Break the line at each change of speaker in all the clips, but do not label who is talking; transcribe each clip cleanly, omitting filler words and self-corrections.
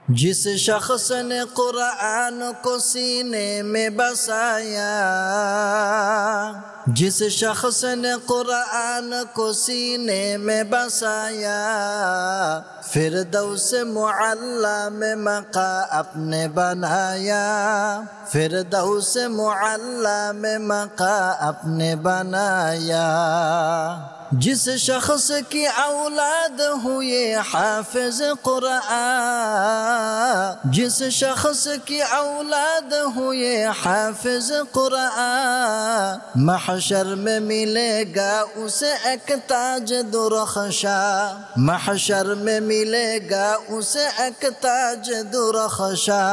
जिस शख्स ने कुरान को सीने में बसाया, जिस शख्स ने कुरान को सीने में बसाया, फिरदौस मुअल्ला में मका अपने बनाया, फिरदौस मुअल्ला में मका अपने बनाया। जिस शख्स की औलाद हुए हाफिज कुरान, जिस शख्स की औलाद हुए हाफिज कुरान, महशर में मिलेगा उसे एक ताज दुरख्शा, महशर में मिलेगा उसे एक ताज दुरख्शा।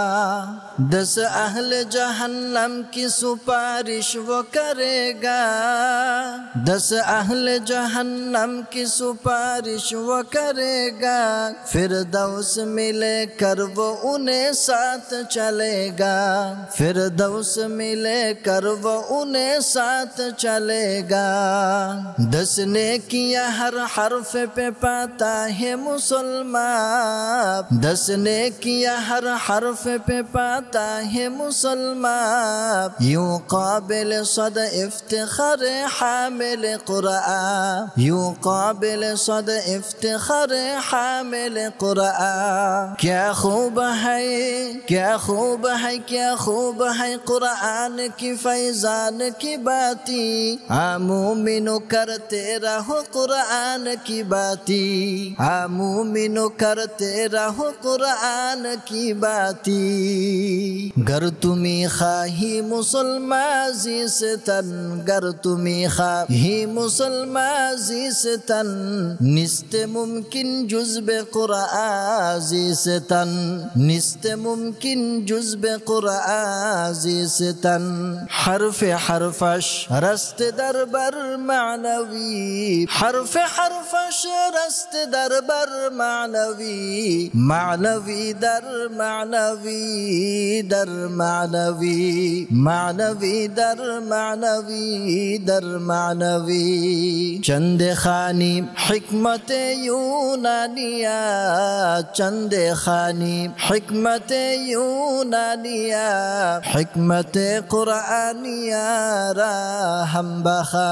10 अहले जहन्नम की सुपारिश वो करेगा, 10 अहले जहन्नम की सुपारिश वो करेगा, फिरदौस मिले कर वो उन्हें साथ चलेगा, फिरदौस मिले कर वो उन्हें साथ चलेगा। 10 नेकियां हर हर्फ पे पाता है मुसलमान, 10 नेकियां हर हर्फ पे पाता है मुसलमान। यूं काबिल सद इफ्तिखार हामिल कुरान, यूं काबिल सद इफ्तिखार हामिल कुरान। क्या खूब है, क्या खूब है, क्या खूब है कुरान की फैजान की बाती। आमूमिनो करते रहो कुरान की बाती, आमूमिनो करते रहो कुरान की बाती। गर तुमी खाही मुसलमान जिस्तन, गर तुमी खाही मुसलमान जिस्तन, निस्त मुमकिन जुज़्ब कुरान जिस्तन, निस्त मुमकिन जुज़्ब कुरान जिस्तन। हर्फ हरफश रस्त दरबर मानवी, हर्फ हरफश रस्त दरबर मानवी, मानवी दर मानवी दर मानवी, मानवी दर मानवी दर मानवी। चंद खानी हिकमत यूनानिया, चंद खानी हिकमत यूनानिया, हिकमत कुरानिया राहम बखा।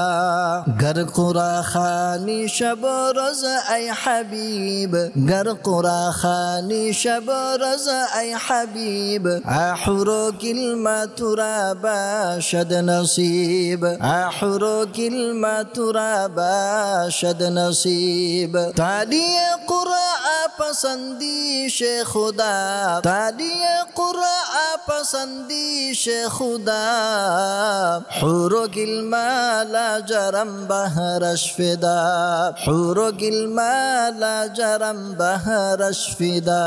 गर कुरा खानी शब रोज ऐ हबीब, गर कुरा खानी शब रोज ऐ हबीब। आहुरो किल्मा तुराबा शद नसीब, आहुरो किल्मा तुराबा शद नसीब। तालिए कुरान पसंदीश खुदा, तालिए कुरान पसंदीश खुदा। हुरो गिल्मा ला जरम बहरश फिदा, हुरो गिल्मा ला जरम बहरश फिदा।